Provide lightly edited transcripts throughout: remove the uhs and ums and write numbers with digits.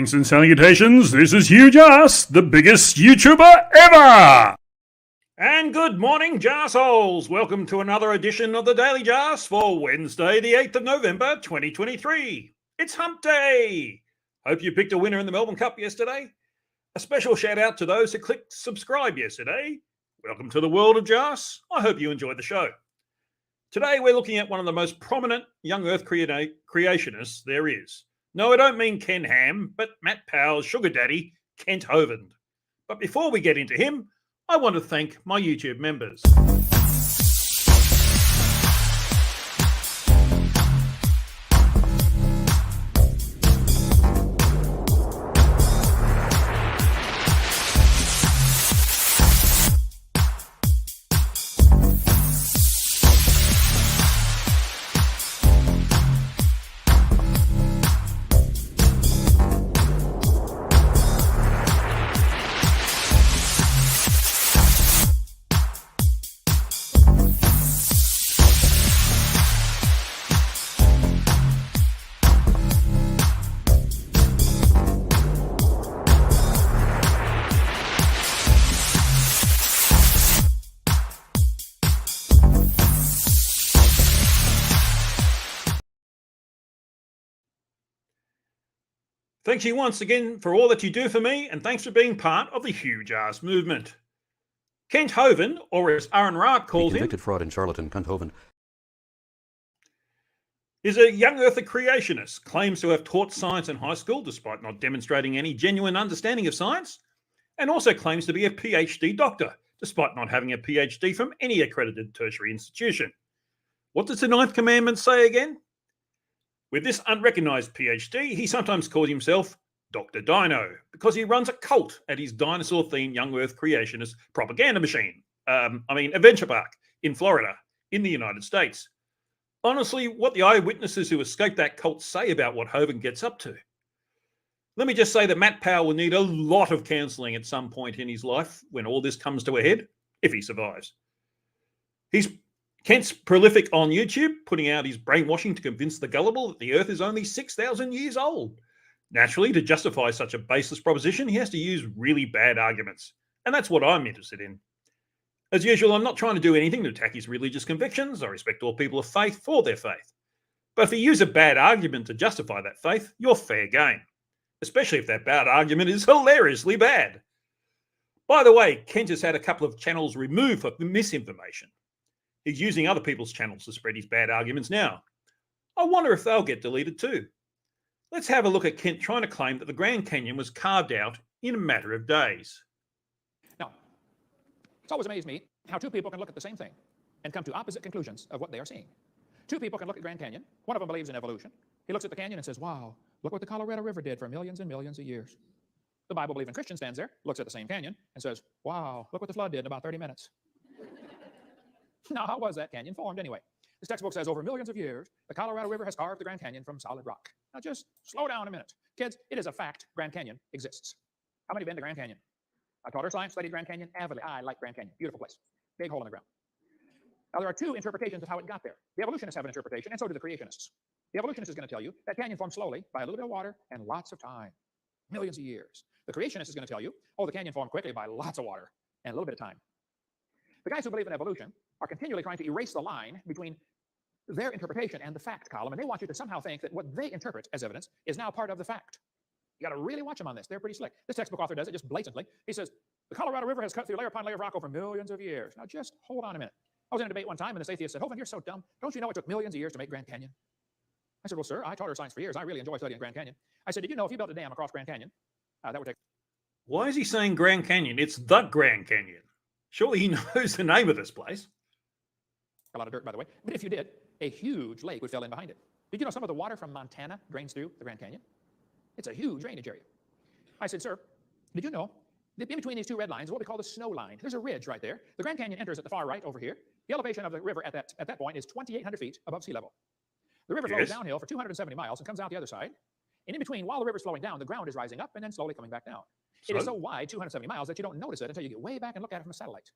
Greetings and salutations, this is Jarsz, the biggest YouTuber ever! And good morning, Jarsholes! Welcome to another edition of the Daily Jarsz for Wednesday, the 8th of November, 2023. It's Hump Day! Hope you picked a winner in the Melbourne Cup yesterday. A special shout out to those who clicked subscribe yesterday. Welcome to the world of Jarsz. I hope you enjoyed the show. Today we're looking at one of the most prominent young Earth creationists there is. No, I don't mean Ken Ham, but Matt Power's sugar daddy, Kent Hovind. But before we get into him, I want to thank my YouTube members. Thank you once again for all that you do for me, and thanks for being part of the huge Jarsz movement. Kent Hovind, or as Aaron Raat calls him, convicted fraud and charlatan Kent Hovind, is a young earther creationist, claims to have taught science in high school despite not demonstrating any genuine understanding of science, and also claims to be a PhD doctor despite not having a PhD from any accredited tertiary institution. What does the Ninth Commandment say again? With this unrecognised PhD, he sometimes calls himself Dr. Dino because he runs a cult at his dinosaur-themed young Earth creationist propaganda machine. Adventure Park in Florida, in the United States. Honestly, what the eyewitnesses who escaped that cult say about what Hovind gets up to. Let me just say that Matt Power will need a lot of counselling at some point in his life when all this comes to a head, if he survives. Kent's prolific on YouTube, putting out his brainwashing to convince the gullible that the Earth is only 6,000 years old. Naturally, to justify such a baseless proposition, he has to use really bad arguments. And that's what I'm interested in. As usual, I'm not trying to do anything to attack his religious convictions. I respect all people of faith for their faith. But if you use a bad argument to justify that faith, you're fair game. Especially if that bad argument is hilariously bad. By the way, Kent has had a couple of channels removed for misinformation. He's using other people's channels to spread his bad arguments now. I wonder if they'll get deleted too. Let's have a look at Kent trying to claim that the Grand Canyon was carved out in a matter of days. Now, it's always amazed me how two people can look at the same thing and come to opposite conclusions of what they are seeing. Two people can look at Grand Canyon. One of them believes in evolution. He looks at the canyon and says, wow, look what the Colorado River did for millions and millions of years. The Bible-believing Christian stands there, looks at the same canyon, and says, wow, look what the flood did in about 30 minutes. Now, how was that canyon formed anyway? This textbook says over millions of years, the Colorado River has carved the Grand Canyon from solid rock. Now, just slow down a minute. Kids, it is a fact Grand Canyon exists. How many have been to Grand Canyon? I taught her science, studied Grand Canyon avidly. I like Grand Canyon. Beautiful place. Big hole in the ground. Now, there are two interpretations of how it got there. The evolutionists have an interpretation, and so do the creationists. The evolutionist is going to tell you that canyon formed slowly by a little bit of water and lots of time. Millions of years. The creationist is going to tell you, oh, the canyon formed quickly by lots of water and a little bit of time. The guys who believe in evolution are continually trying to erase the line between their interpretation and the fact column, and they want you to somehow think that what they interpret as evidence is now part of the fact. You got to really watch them on this. They're pretty slick. This textbook author does it just blatantly. He says, the Colorado River has cut through layer upon layer of rock over millions of years. Now, just hold on a minute. I was in a debate one time, and this atheist said, Hovind, you're so dumb. Don't you know it took millions of years to make Grand Canyon? I said, well, sir, I taught her science for years. I really enjoy studying Grand Canyon. I said, did you know if you built a dam across Grand Canyon, that would take... Why is he saying Grand Canyon? It's the Grand Canyon. Surely he knows the name of this place. A lot of dirt, by the way. But if you did, a huge lake would fill in behind it. Did you know some of the water from Montana drains through the Grand Canyon? It's a huge drainage area. I said, sir, did you know that in between these two red lines is what we call the snow line? There's a ridge right there. The Grand Canyon enters at the far right over here. The elevation of the river at that point is 2,800 feet above sea level. The river flows downhill for 270 miles and comes out the other side. And in between, while the river's flowing down, the ground is rising up and then slowly coming back down. It is so wide, 270 miles, that you don't notice it until you get way back and look at it from a satellite.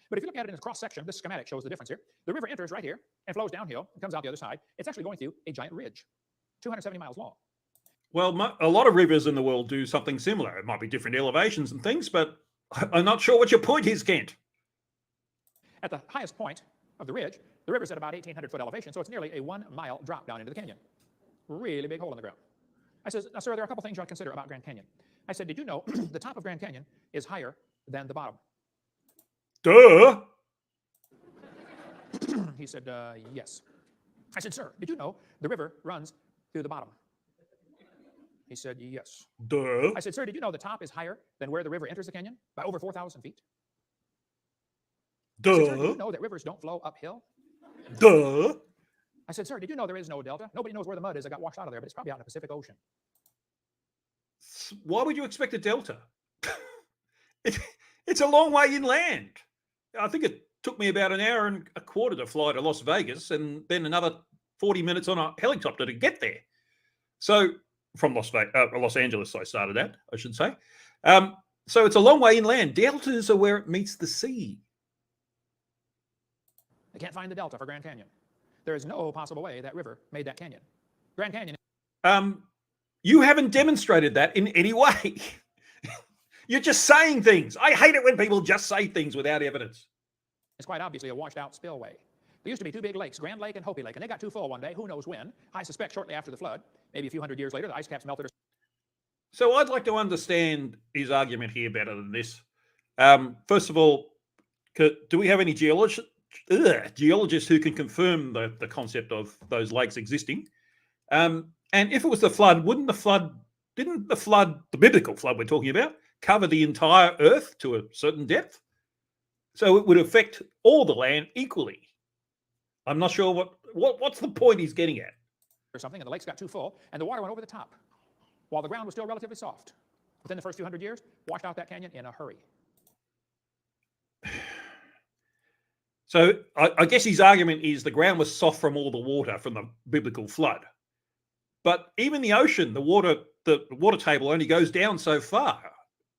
But if you look at it in its cross-section, this schematic shows the difference here. The river enters right here and flows downhill and comes out the other side. It's actually going through a giant ridge, 270 miles long. Well, a lot of rivers in the world do something similar. It might be different elevations and things, but I'm not sure what your point is, Kent. At the highest point of the ridge, the river's at about 1,800-foot elevation, so it's nearly a 1-mile drop down into the canyon. Really big hole in the ground. I said, now, sir, there are a couple things you ought to consider about Grand Canyon. I said, did you know the top of Grand Canyon is higher than the bottom? Duh. He said, yes. I said, sir, did you know the river runs through the bottom? He said, yes. Duh. I said, sir, did you know the top is higher than where the river enters the canyon by over 4,000 feet? Duh. I said, sir, did you know that rivers don't flow uphill? Duh. I said, sir, did you know there is no delta? Nobody knows where the mud is that got washed out of there, but it's probably out in the Pacific Ocean. Why would you expect a delta? It's a long way inland. I think it took me about an hour and a quarter to fly to Las Vegas and then another 40 minutes on a helicopter to get there. So from Los Angeles, I started at, I should say. So it's a long way inland. Deltas are where it meets the sea. I can't find the delta for Grand Canyon. There is no possible way that river made that canyon. Grand Canyon. You haven't demonstrated that in any way. You're just saying things. I hate it when people just say things without evidence. It's quite obviously a washed out spillway. There used to be two big lakes, Grand Lake and Hopi Lake, and they got too full one day. Who knows when? I suspect shortly after the flood. Maybe a few hundred years later, the ice caps melted. So I'd like to understand his argument here better than this. First of all, do we have any geologists who can confirm the concept of those lakes existing? And if it was the flood, didn't the flood, the biblical flood we're talking about, cover the entire earth to a certain depth? So it would affect all the land equally. I'm not sure what's the point he's getting at. Or something, and the lakes got too full, and the water went over the top, while the ground was still relatively soft. Within the first few hundred years, washed out that canyon in a hurry. So I guess his argument is the ground was soft from all the water from the biblical flood. But even the ocean, the water table only goes down so far.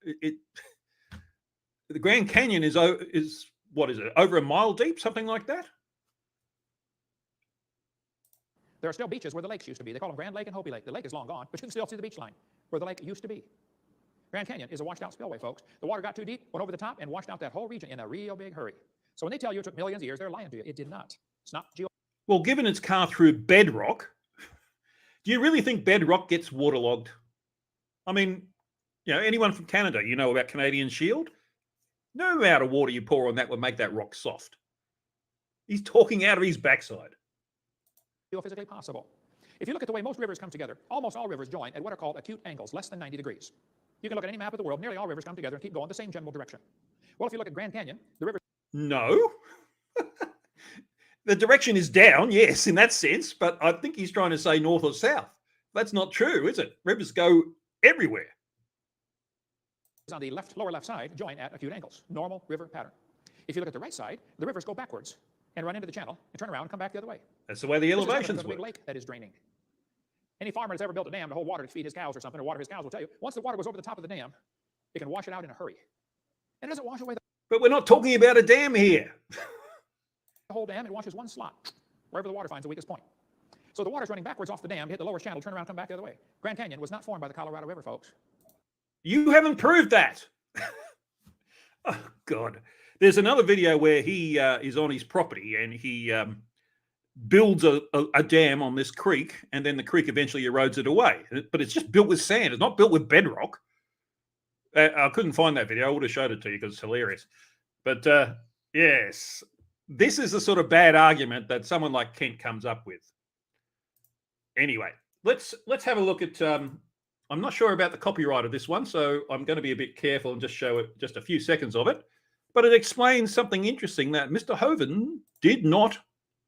The Grand Canyon is what is it, over a mile deep, something like that? There are still beaches where the lakes used to be. They call them Grand Lake and Hopi Lake. The lake is long gone, but you can still see the beach line where the lake used to be. Grand Canyon is a washed out spillway, folks. The water got too deep, went over the top, and washed out that whole region in a real big hurry. So when they tell you it took millions of years, they're lying to you. It did not. It's not Well, given it's carved through bedrock, do you really think bedrock gets waterlogged? I mean, anyone from Canada, you know about Canadian Shield? No amount of water you pour on that would make that rock soft. He's talking out of his backside. Geophysically possible. If you look at the way most rivers come together, almost all rivers join at what are called acute angles, less than 90 degrees. You can look at any map of the world, nearly all rivers come together and keep going the same general direction. Well, if you look at Grand Canyon, the river... No. The direction is down, yes, in that sense, but I think he's trying to say north or south. That's not true, is it? Rivers go everywhere. On the lower left side, join at acute angles, normal river pattern. If you look at the right side, the rivers go backwards and run into the channel and turn around and come back the other way. That's the way the elevations work. Big lake that is draining. Any farmer that's ever built a dam to hold water to feed his cows or something, or water his cows, will tell you, once the water goes over the top of the dam, it can wash it out in a hurry. And it doesn't wash away the... But we're not talking about a dam here. The whole dam, it washes one slot, wherever the water finds the weakest point. So the water's running backwards off the dam, hit the lower channel, turn around, come back the other way. Grand Canyon was not formed by the Colorado River, folks. You haven't proved that. Oh, God. There's another video where he is on his property and he builds a dam on this creek, and then the creek eventually erodes it away. But it's just built with sand. It's not built with bedrock. I couldn't find that video. I would have showed it to you because it's hilarious. But yes, this is the sort of bad argument that someone like Kent comes up with. Anyway, let's have a look at... I'm not sure about the copyright of this one, so I'm going to be a bit careful and just show it just a few seconds of it. But it explains something interesting that Mr. Hovind did not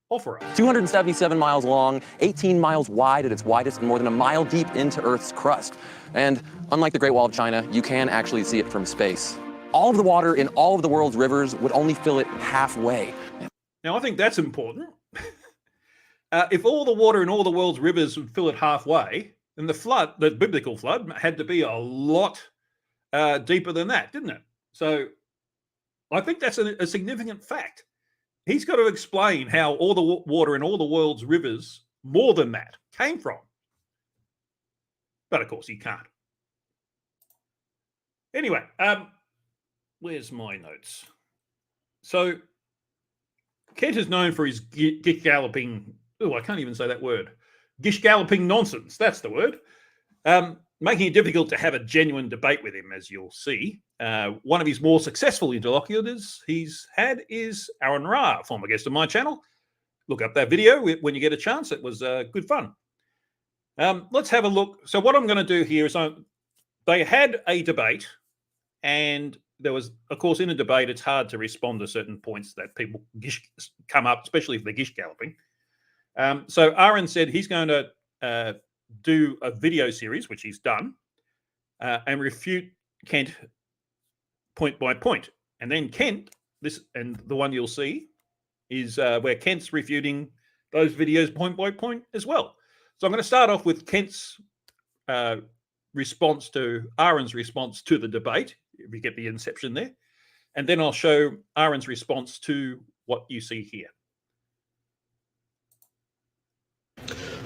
offer us. 277 miles long, 18 miles wide at its widest, and more than a mile deep into Earth's crust. And unlike the Great Wall of China, you can actually see it from space. All of the water in all of the world's rivers would only fill it halfway. Now, I think that's important. If all the water in all the world's rivers would fill it halfway, then the biblical flood, had to be a lot deeper than that, didn't it? So I think that's a significant fact. He's got to explain how all the water in all the world's rivers, more than that, came from. But of course, he can't. Anyway, where's my notes? So Kent is known for his gish galloping. Oh, I can't even say that word. Gish galloping nonsense. That's the word. Making it difficult to have a genuine debate with him, as you'll see. One of his more successful interlocutors he's had is Aaron Ra, former guest of my channel. Look up that video when you get a chance. It was good fun. Let's have a look. So what I'm going to do here is they had a debate, and there was, of course, in a debate, it's hard to respond to certain points that people come up, especially if they're gish galloping. So Aaron said he's going to do a video series, which he's done, and refute Kent point by point. And then Kent, the one you'll see is where Kent's refuting those videos point by point as well. So I'm going to start off with Kent's response to Aaron's response to the debate, if you get the inception there. And then I'll show Aaron's response to what you see here.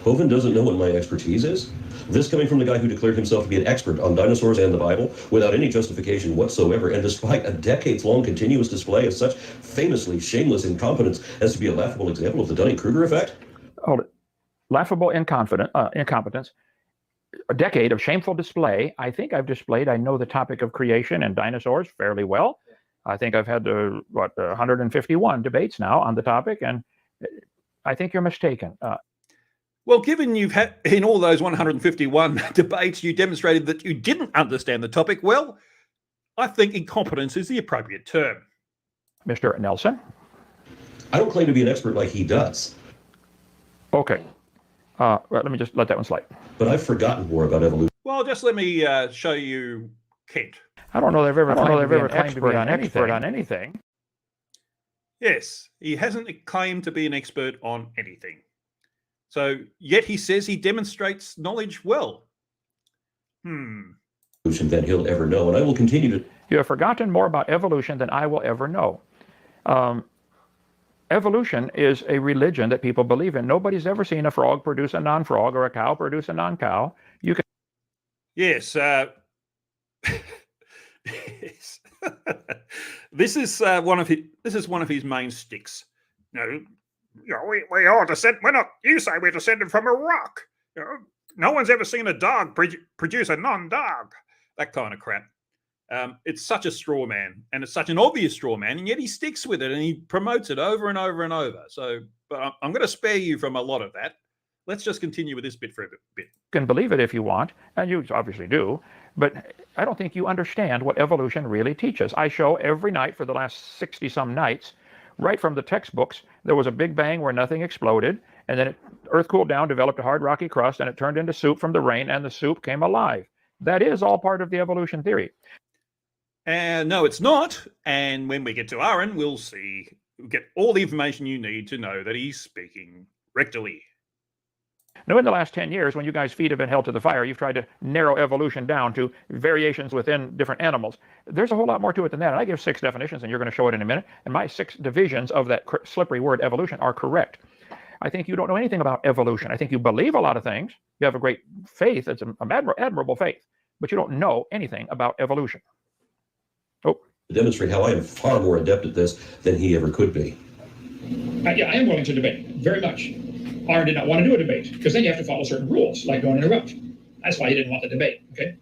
Hovind doesn't know what my expertise is. This coming from the guy who declared himself to be an expert on dinosaurs and the Bible without any justification whatsoever, and despite a decades-long continuous display of such famously shameless incompetence as to be a laughable example of the Dunning-Kruger effect? Hold it. Laughable incompetence. A decade of shameful display. I think I've displayed, I know the topic of creation and dinosaurs fairly well. I think I've had 151 debates now on the topic, and I think you're mistaken. Well, given you've had, in all those 151 debates, you demonstrated that you didn't understand the topic well, I think incompetence is the appropriate term. Mr. Nelson? I don't claim to be an expert like he does. Okay. Well, let me just let that one slide. But I've forgotten more about evolution. Well, just let me show you Kent. I don't know they've ever claimed to be an expert on anything. Yes, he hasn't claimed to be an expert on anything. So, yet he says he demonstrates knowledge well. Than he'll ever know, and I will continue to. You have forgotten more about evolution than I will ever know. Evolution is a religion that people believe in. Nobody's ever seen a frog produce a non-frog or a cow produce a non-cow. You can. Yes. Yes. This is one of his main sticks. We all descend. We're not. You say we're descended from a rock. No one's ever seen a dog produce a non-dog. That kind of crap. It's such a straw man, and it's such an obvious straw man, and yet he sticks with it and he promotes it over and over and over. So, but I'm going to spare you from a lot of that. Let's just continue with this bit for a bit. You can believe it if you want, and you obviously do, but I don't think you understand what evolution really teaches. I show every night for the last 60-some nights, right from the textbooks, there was a big bang where nothing exploded, and then Earth cooled down, developed a hard rocky crust, and it turned into soup from the rain, and the soup came alive. That is all part of the evolution theory. And no, it's not. And when we get to Aaron, we'll get all the information you need to know that he's speaking rectally. Now, in the last 10 years, when you guys' feet have been held to the fire, you've tried to narrow evolution down to variations within different animals. There's a whole lot more to it than that. And I give 6 definitions, and you're going to show it in a minute. And my 6 divisions of that slippery word evolution are correct. I think you don't know anything about evolution. I think you believe a lot of things. You have a great faith. It's an admirable faith. But you don't know anything about evolution. To demonstrate how I am far more adept at this than he ever could be. Yeah, I am willing to debate, very much. Aaron did not want to do a debate, because then you have to follow certain rules, like don't interrupt. That's why he didn't want the debate, okay?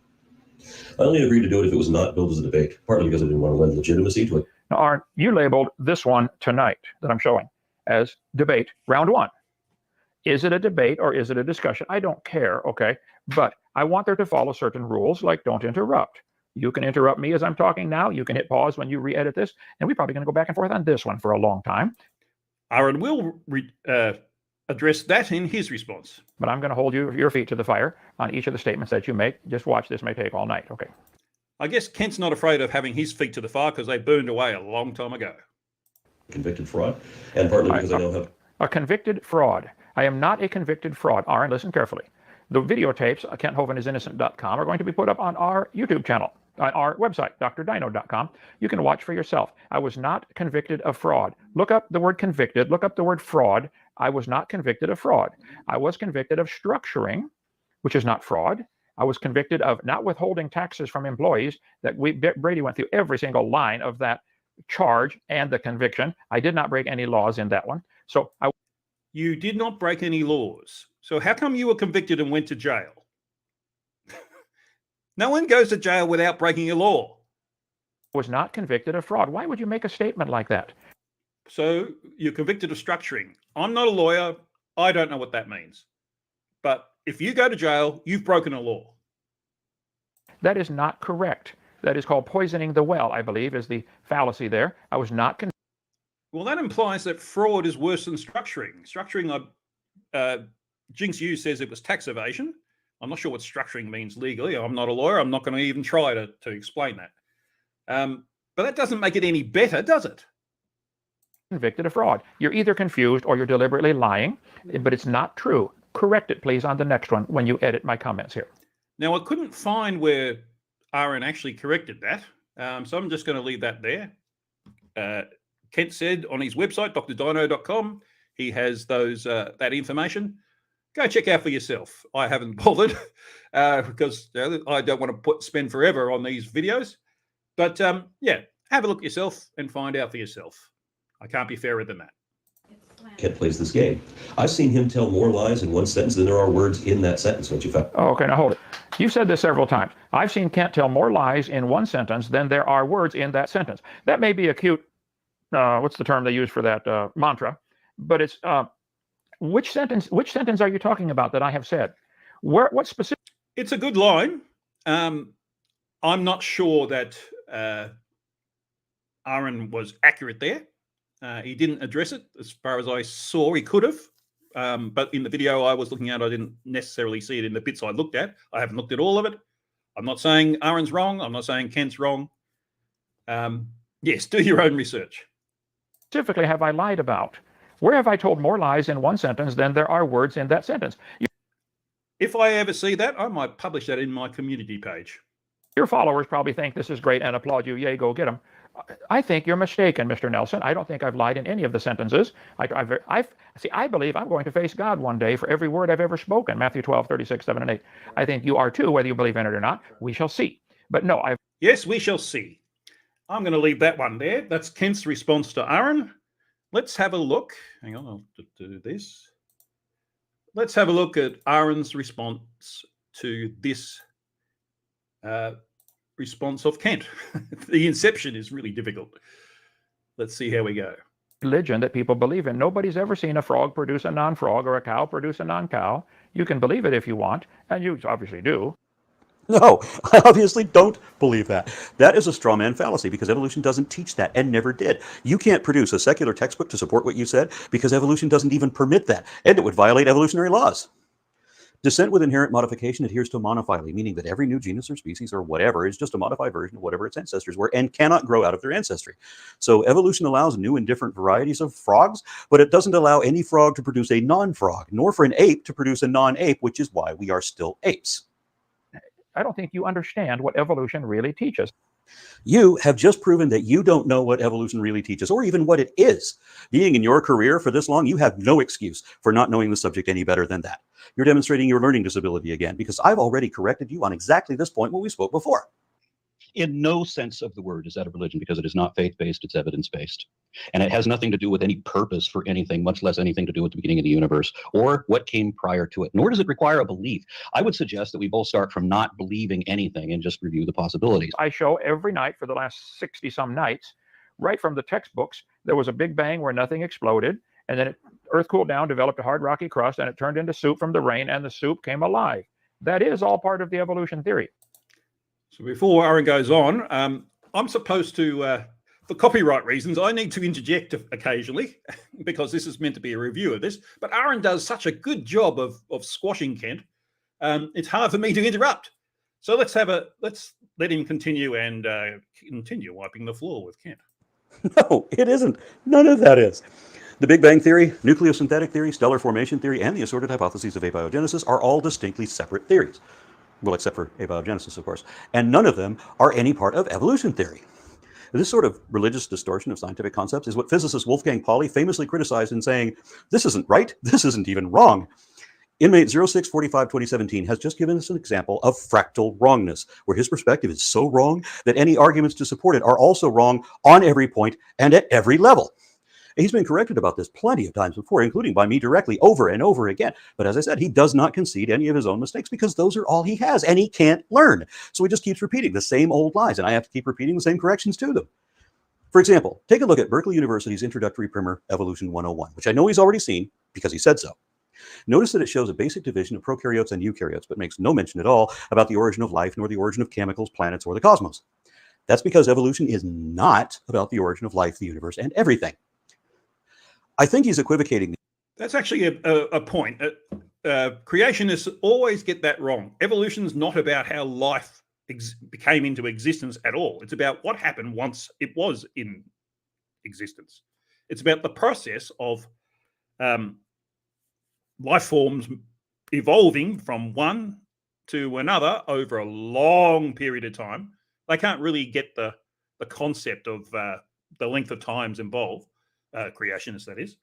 I only agreed to do it if it was not billed as a debate, partly because I didn't want to lend legitimacy to it. Now, Aaron, you labeled this one tonight that I'm showing as debate round 1. Is it a debate or is it a discussion? I don't care, okay? But I want there to follow certain rules, like don't interrupt. You can interrupt me as I'm talking now. You can hit pause when you re-edit this. And we're probably going to go back and forth on this one for a long time. Aaron will address that in his response. But I'm going to hold your feet to the fire on each of the statements that you make. Just watch. This may take all night. Okay. I guess Kent's not afraid of having his feet to the fire because they burned away a long time ago. Convicted fraud, and partly because I know how. A convicted fraud. I am not a convicted fraud. Aaron, listen carefully. The videotapes, KentHovind.com, are going to be put up on our YouTube channel, on our website, drdino.com. You can watch for yourself. I was not convicted of fraud. Look up the word convicted. Look up the word fraud. I was not convicted of fraud. I was convicted of structuring, which is not fraud, I was convicted of not withholding taxes from employees. That Brady went through every single line of that charge and the conviction. I did not break any laws in that one. So You did not break any laws. So how come you were convicted and went to jail? No one goes to jail without breaking a law. was not convicted of fraud. Why would you make a statement like that? So you're convicted of structuring. I'm not a lawyer. I don't know what that means. But if you go to jail, you've broken a law. That is not correct. That is called poisoning the well, I believe, is the fallacy there. I was not convicted. Well, that implies that fraud is worse than structuring. Structuring, Jinx Yu says it was tax evasion. I'm not sure what structuring means legally. I'm not a lawyer. I'm not going to even try to explain that. But that doesn't make it any better, does it? Convicted of fraud. You're either confused or you're deliberately lying, but it's not true. Correct it, please, on the next one when you edit my comments here. Now, I couldn't find where Aaron actually corrected that, so I'm just going to leave that there. Kent said on his website, drdino.com, he has that information. Go check out for yourself. I haven't bothered because I don't want to spend forever on these videos. But yeah, have a look yourself and find out for yourself. I can't be fairer than that. Kent plays this game. I've seen him tell more lies in one sentence than there are words in that sentence, don't you find? Oh, okay, now hold it. You've said this several times. I've seen Kent tell more lies in one sentence than there are words in that sentence. That may be a cute, what's the term they use for that, mantra, but it's, which sentence are you talking about that I have said? What specific? It's a good line. I'm not sure that Aaron was accurate there. He didn't address it as far as I saw. He could have, but in the video I was looking at, I didn't necessarily see it in the bits I looked at. I haven't looked at all of it. I'm not saying Aaron's wrong. I'm not saying Kent's wrong. Yes, do your own research. Specifically have I lied about? Where have I told more lies in one sentence than there are words in that sentence? If I ever see that, I might publish that in my community page. Your followers probably think this is great and applaud you. Yay, go get them. I think you're mistaken, Mr. Nelson. I don't think I've lied in any of the sentences. I believe I'm going to face God one day for every word I've ever spoken. Matthew 12, 36, 7, and 8. I think you are too, whether you believe in it or not. We shall see. But no, Yes, we shall see. I'm going to leave that one there. That's Kent's response to Aaron. Let's have a look. Hang on, I'll do this. Let's have a look at Aaron's response to this response of Kent. The inception is really difficult. Let's see how we go. Religion that people believe in. Nobody's ever seen a frog produce a non-frog or a cow produce a non-cow. You can believe it if you want, and you obviously do. No, I obviously don't believe that. That is a straw man fallacy because evolution doesn't teach that and never did. You can't produce a secular textbook to support what you said because evolution doesn't even permit that, and it would violate evolutionary laws. Descent with inherent modification adheres to monophyly, meaning that every new genus or species or whatever is just a modified version of whatever its ancestors were and cannot grow out of their ancestry. So evolution allows new and different varieties of frogs, but it doesn't allow any frog to produce a non-frog, nor for an ape to produce a non-ape, which is why we are still apes. I don't think you understand what evolution really teaches. You have just proven that you don't know what evolution really teaches, or even what it is. Being in your career for this long, you have no excuse for not knowing the subject any better than that. You're demonstrating your learning disability again, because I've already corrected you on exactly this point when we spoke before. In no sense of the word is that a religion, because it is not faith-based, it's evidence-based. And it has nothing to do with any purpose for anything, much less anything to do with the beginning of the universe or what came prior to it, nor does it require a belief. I would suggest that we both start from not believing anything and just review the possibilities. I show every night for the last 60-some nights, right from the textbooks, there was a big bang where nothing exploded, and then Earth cooled down, developed a hard rocky crust, and it turned into soup from the rain, and the soup came alive. That is all part of the evolution theory. So before Aaron goes on, I'm supposed to, for copyright reasons, I need to interject occasionally because this is meant to be a review of this. But Aaron does such a good job of squashing Kent. It's hard for me to interrupt. So let's let him continue and continue wiping the floor with Kent. No, it isn't. None of that is. The Big Bang Theory, nucleosynthetic theory, stellar formation theory, and the assorted hypotheses of abiogenesis are all distinctly separate theories. Well, except for abiogenesis, of course. And none of them are any part of evolution theory. This sort of religious distortion of scientific concepts is what physicist Wolfgang Pauli famously criticized in saying, this isn't right, this isn't even wrong. Inmate 0645-2017 has just given us an example of fractal wrongness, where his perspective is so wrong that any arguments to support it are also wrong on every point and at every level. He's been corrected about this plenty of times before, including by me directly over and over again. But as I said, he does not concede any of his own mistakes because those are all he has, and he can't learn. So he just keeps repeating the same old lies, and I have to keep repeating the same corrections to them. For example, take a look at Berkeley University's introductory primer, Evolution 101, which I know he's already seen because he said so. Notice that it shows a basic division of prokaryotes and eukaryotes, but makes no mention at all about the origin of life, nor the origin of chemicals, planets, or the cosmos. That's because evolution is not about the origin of life, the universe, and everything. I think he's equivocating. That's actually a point. Creationists always get that wrong. Evolution is not about how life came into existence at all. It's about what happened once it was in existence. It's about the process of life forms evolving from one to another over a long period of time. They can't really get the concept of the length of times involved, creationists that is,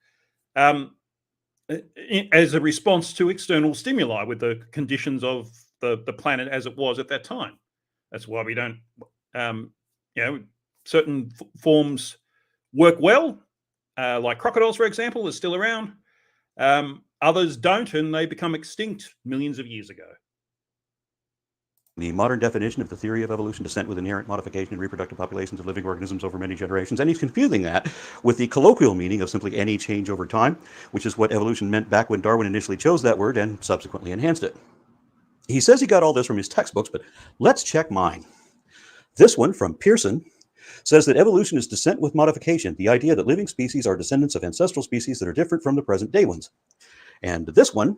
as a response to external stimuli with the conditions of the planet as it was at that time. That's why we don't, certain forms work well, like crocodiles, for example, are still around. Others don't, and they become extinct millions of years ago. The modern definition of the theory of evolution, descent with inherent modification in reproductive populations of living organisms over many generations, and he's confusing that with the colloquial meaning of simply any change over time, which is what evolution meant back when Darwin initially chose that word and subsequently enhanced it. He says he got all this from his textbooks, but let's check mine. This one from Pearson says that evolution is descent with modification, the idea that living species are descendants of ancestral species that are different from the present day ones. And this one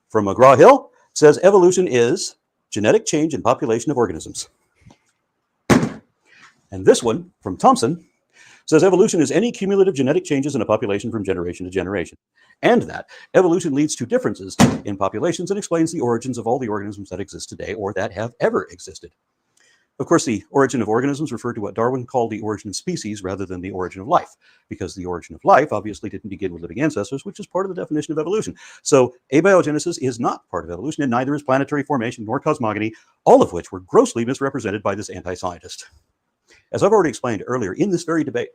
from McGraw-Hill says evolution is genetic change in population of organisms. And this one from Thompson says evolution is any cumulative genetic changes in a population from generation to generation, and that evolution leads to differences in populations and explains the origins of all the organisms that exist today or that have ever existed. Of course, the origin of organisms referred to what Darwin called the origin of species rather than the origin of life, because the origin of life obviously didn't begin with living ancestors, which is part of the definition of evolution. So abiogenesis is not part of evolution, and neither is planetary formation nor cosmogony, all of which were grossly misrepresented by this anti-scientist. As I've already explained earlier in this very debate,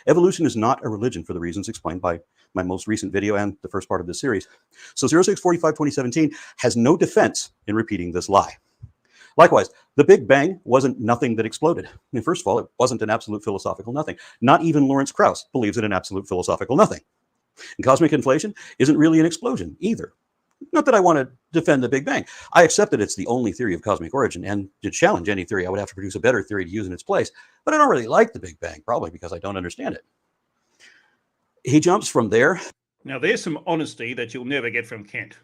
evolution is not a religion for the reasons explained by my most recent video and the first part of this series. So 0645-2017 has no defense in repeating this lie. Likewise, the Big Bang wasn't nothing that exploded. I mean, first of all, it wasn't an absolute philosophical nothing. Not even Lawrence Krauss believes in an absolute philosophical nothing. And cosmic inflation isn't really an explosion either. Not that I want to defend the Big Bang. I accept that it's the only theory of cosmic origin, and to challenge any theory, I would have to produce a better theory to use in its place. But I don't really like the Big Bang, probably because I don't understand it. He jumps from there. Now, there's some honesty that you'll never get from Kent.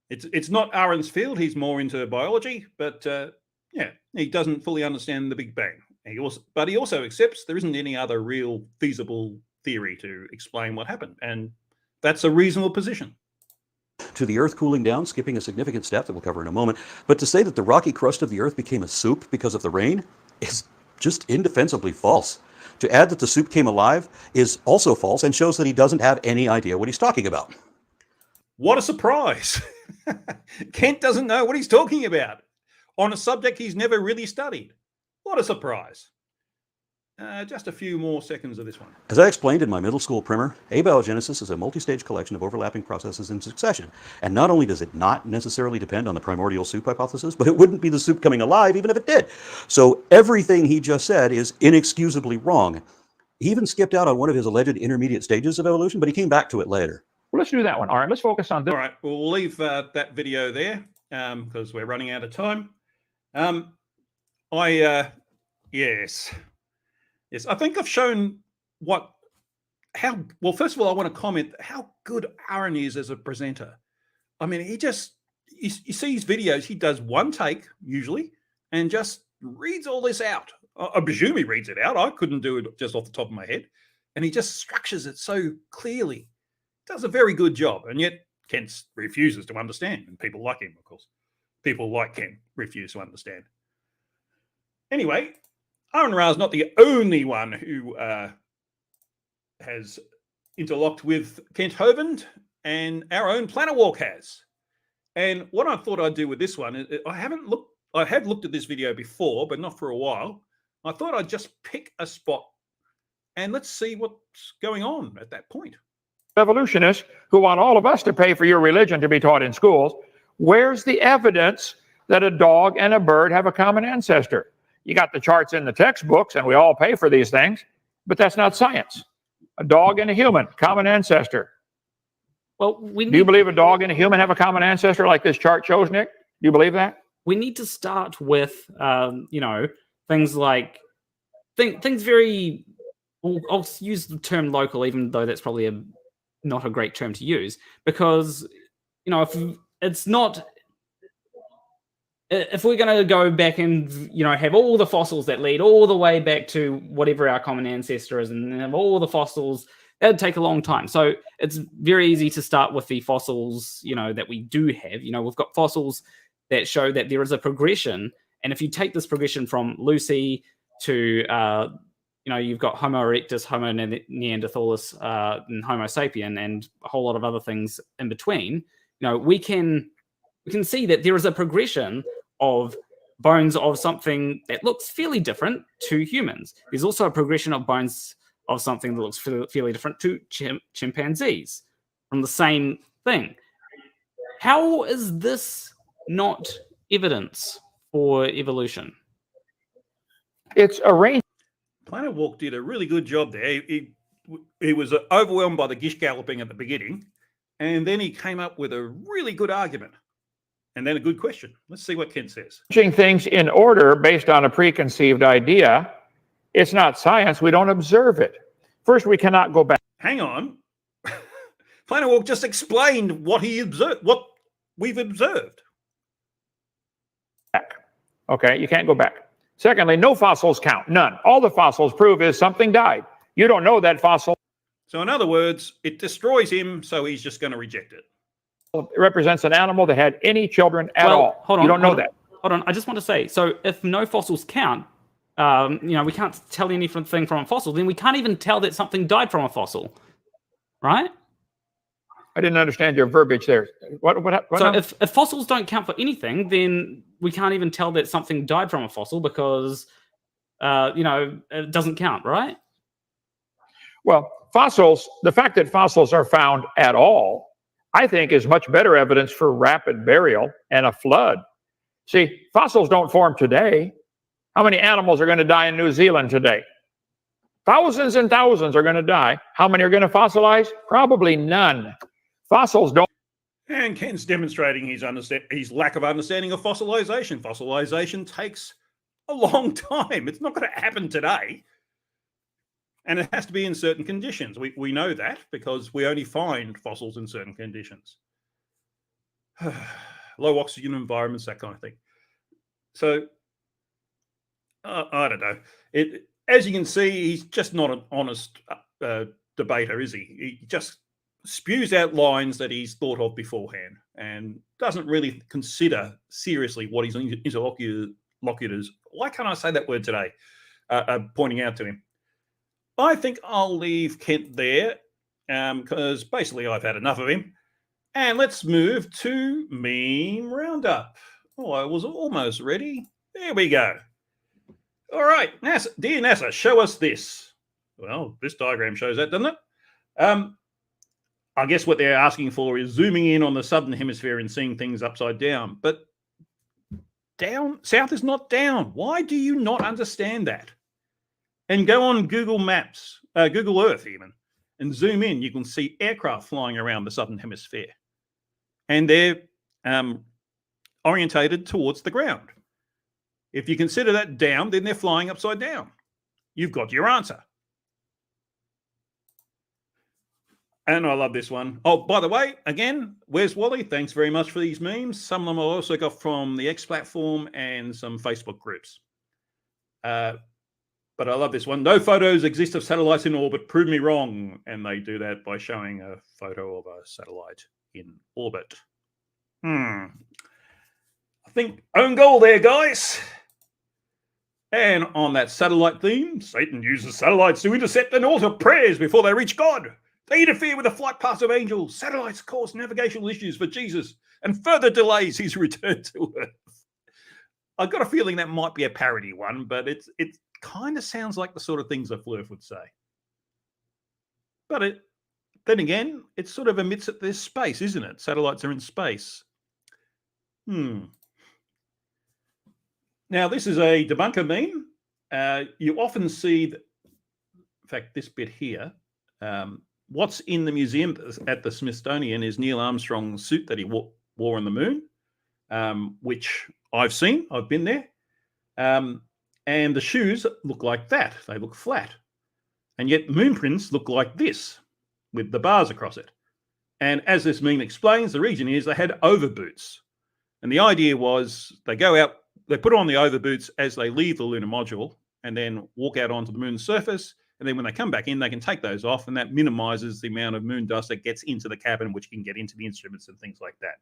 It's not Aaron's field. He's more into biology, but he doesn't fully understand the Big Bang. But he also accepts there isn't any other real feasible theory to explain what happened, and that's a reasonable position. To the Earth cooling down, skipping a significant step that we'll cover in a moment, but to say that the rocky crust of the Earth became a soup because of the rain is just indefensibly false. To add that the soup came alive is also false and shows that he doesn't have any idea what he's talking about. What a surprise. Kent doesn't know what he's talking about on a subject he's never really studied. What a surprise. Just a few more seconds of this one. As I explained in my middle school primer, abiogenesis is a multi-stage collection of overlapping processes in succession. And not only does it not necessarily depend on the primordial soup hypothesis, but it wouldn't be the soup coming alive even if it did. So everything he just said is inexcusably wrong. He even skipped out on one of his alleged intermediate stages of evolution, but he came back to it later. Well, let's do that one. All right, let's focus on this. All right, we'll leave that video there because we're running out of time. Yes, I think I've shown well, first of all, I want to comment how good Aaron is as a presenter. I mean, you see his videos, he does one take usually and just reads all this out. I presume he reads it out. I couldn't do it just off the top of my head. And he just structures it so clearly. Does a very good job. And yet Kent refuses to understand. And people like him, of course. People like Kent refuse to understand. Anyway, Aaron Ra is not the only one who has interlocked with Kent Hovind and our own Planet Walk has. And what I thought I'd do with this one, I have looked at this video before, but not for a while. I thought I'd just pick a spot and let's see what's going on at that point. Evolutionists who want all of us to pay for your religion to be taught in schools, where's the evidence that a dog and a bird have a common ancestor? You got the charts in the textbooks, and we all pay for these things, but that's not science. A dog and a human, common ancestor. Well, do you believe a dog and a human have a common ancestor like this chart shows, Nick? Do you believe that? We need to start with, things like, things very, I'll use the term local, even though that's probably not a great term to use, because, if it's not, if we're going to go back and, have all the fossils that lead all the way back to whatever our common ancestor is, and have all the fossils, that'd take a long time. So it's very easy to start with the fossils, that we do have. We've got fossils that show that there is a progression. And if you take this progression from Lucy to, you've got Homo erectus, Homo neanderthalis, and Homo sapien, and a whole lot of other things in between, we can see that there is a progression of bones of something that looks fairly different to humans. There's also a progression of bones of something that looks fairly different to chimpanzees from the same thing. How is this not evidence for evolution? It's arranged. Planet Walk did a really good job there. He was overwhelmed by the gish galloping at the beginning, and then he came up with a really good argument. And then a good question. Let's see what Ken says. Things in order based on a preconceived idea. It's not science. We don't observe it. First, we cannot go back. Hang on. Planet Walk just explained what he observed, what we've observed. Okay, you can't go back. Secondly, no fossils count. None. All the fossils prove is something died. You don't know that fossil. So in other words, it destroys him, so he's just going to reject it. It represents an animal that had any children at all. Hold on, you don't know that. Hold on. I just want to say, so if no fossils count, we can't tell anything from a fossil, then we can't even tell that something died from a fossil, right? I didn't understand your verbiage there. What so if fossils don't count for anything, then we can't even tell that something died from a fossil because, it doesn't count, right? Well, fossils, the fact that fossils are found at all, I think is much better evidence for rapid burial and a flood. See, fossils don't form today. How many animals are going to die in New Zealand today? Thousands and thousands are going to die. How many are going to fossilize? Probably none. Fossils don't. And Ken's demonstrating his lack of understanding of fossilization. Fossilization takes a long time. It's not going to happen today. And it has to be in certain conditions. We know that because we only find fossils in certain conditions. Low oxygen environments, that kind of thing. So, I don't know. As you can see, he's just not an honest debater, is he? He just spews out lines that he's thought of beforehand and doesn't really consider seriously what his interlocutors, why can't I say that word today, pointing out to him. I think I'll leave Kent there because basically I've had enough of him. And let's move to Meme Roundup. Oh, I was almost ready. There we go. All right, NASA, dear NASA, show us this. Well, this diagram shows that, doesn't it? I guess what they're asking for is zooming in on the southern hemisphere and seeing things upside down. But south is not down. Why do you not understand that? And go on Google Maps, Google Earth even, and zoom in. You can see aircraft flying around the southern hemisphere. And they're orientated towards the ground. If you consider that down, then they're flying upside down. You've got your answer. And I love this one. Oh, by the way, again, where's Wally? Thanks very much for these memes. Some of them I also got from the X platform and some Facebook groups. But I love this one. No photos exist of satellites in orbit. Prove me wrong. And they do that by showing a photo of a satellite in orbit. I think own goal there, guys. And on that satellite theme, Satan uses satellites to intercept and alter prayers before they reach God. They interfere with the flight paths of angels. Satellites cause navigational issues for Jesus and further delays his return to Earth. I've got a feeling that might be a parody one, but it kind of sounds like the sort of things a Flurf would say. But then again, it sort of admits that there's space, isn't it? Satellites are in space. Now, this is a debunker meme. You often see, in fact, this bit here, what's in the museum at the Smithsonian is Neil Armstrong's suit that he wore on the moon, which I've seen. I've been there. And the shoes look like that. They look flat. And yet moon prints look like this with the bars across it. And as this meme explains, the reason is they had overboots. And the idea was they go out, they put on the overboots as they leave the lunar module and then walk out onto the moon's surface. And then when they come back in, they can take those off, and that minimizes the amount of moon dust that gets into the cabin, which can get into the instruments and things like that.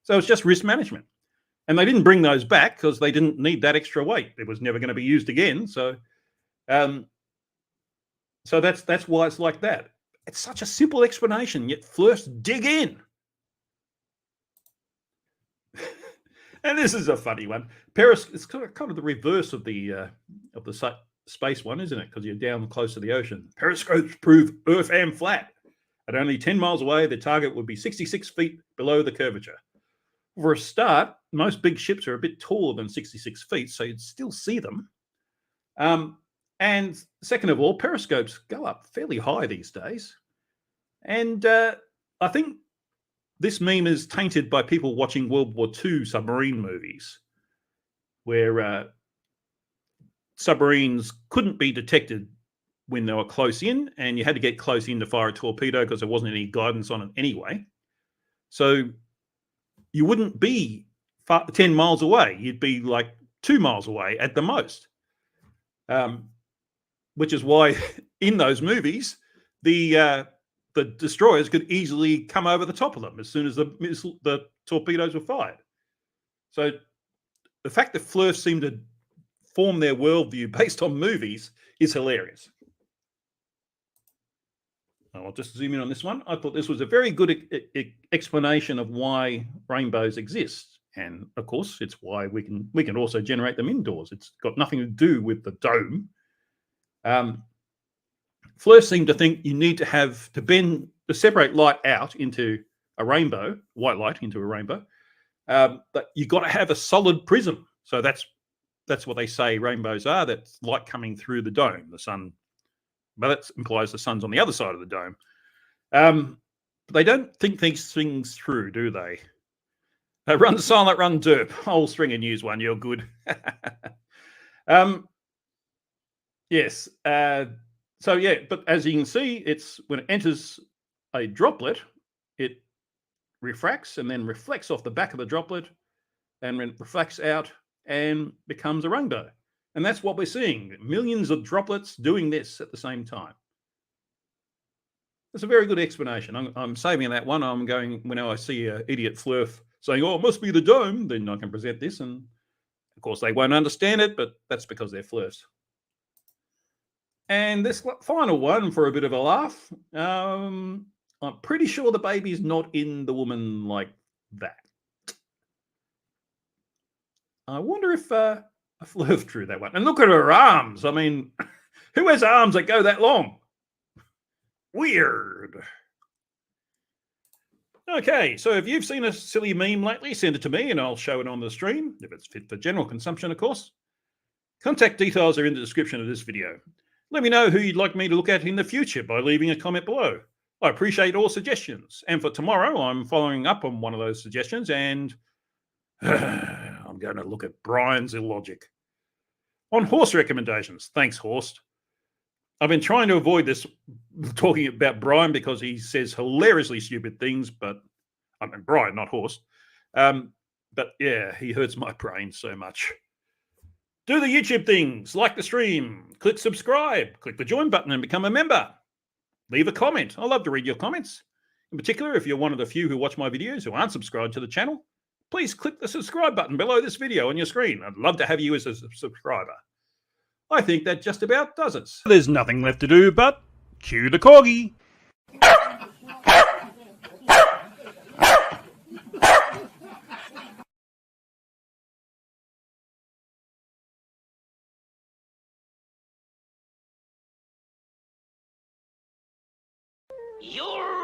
So it's just risk management. And they didn't bring those back because they didn't need that extra weight. It was never going to be used again. So that's why it's like that. It's such a simple explanation, yet Flurfs dig in. And this is a funny one. It's kind of the reverse of the space one, isn't it? Because you're down close to the ocean. Periscopes prove Earth am flat. At only 10 miles away, the target would be 66 feet below the curvature. For a start, most big ships are a bit taller than 66 feet, so you'd still see them. And second of all, periscopes go up fairly high these days. And I think this meme is tainted by people watching World War II submarine movies, where submarines couldn't be detected when they were close in, and you had to get close in to fire a torpedo because there wasn't any guidance on it anyway. So you wouldn't be 10 miles away. You'd be like 2 miles away at the most. Which is why in those movies, the destroyers could easily come over the top of them as soon as the torpedoes were fired. So the fact that Flurfs seem to form their worldview based on movies is hilarious. I'll just zoom in on this one. I thought this was a very good explanation of why rainbows exist. And of course, it's why we can also generate them indoors. It's got nothing to do with the dome. Flurfs seem to think you need to separate light out into a rainbow, white light into a rainbow. But you've got to have a solid prism. So that's what they say rainbows are. That's light coming through the dome, the sun. But that implies the sun's on the other side of the dome. But they don't think these things through, do they? Run silent, run derp. Whole string of news one. You're good. Yes. So yeah, but as you can see, it's when it enters a droplet, it refracts and then reflects off the back of the droplet, and then reflects out and becomes a rainbow. And that's what we're seeing. Millions of droplets doing this at the same time. That's a very good explanation. I'm saving that one. I'm going, when I see an idiot Flurf saying, oh, it must be the dome, then I can present this. And of course, they won't understand it, but that's because they're Flurfs. And this final one for a bit of a laugh. I'm pretty sure the baby's not in the woman like that. I wonder if a Flurf drew that one. And look at her arms. I mean, who has arms that go that long? Weird. Okay, so if you've seen a silly meme lately, send it to me and I'll show it on the stream, if it's fit for general consumption, of course. Contact details are in the description of this video. Let me know who you'd like me to look at in the future by leaving a comment below. I appreciate all suggestions. And for tomorrow, I'm following up on one of those suggestions, and I'm going to look at Brian's illogic. On horse recommendations. Thanks, Horst. I've been trying to avoid this, talking about Brian, because he says hilariously stupid things, but I mean, Brian, not Horst. But yeah, he hurts my brain so much. Do the YouTube things, like the stream, click subscribe, click the join button and become a member. Leave a comment. I love to read your comments. In particular, if you're one of the few who watch my videos who aren't subscribed to the channel, please click the subscribe button below this video on your screen. I'd love to have you as a subscriber. I think that just about does it. There's nothing left to do but cue the corgi. You're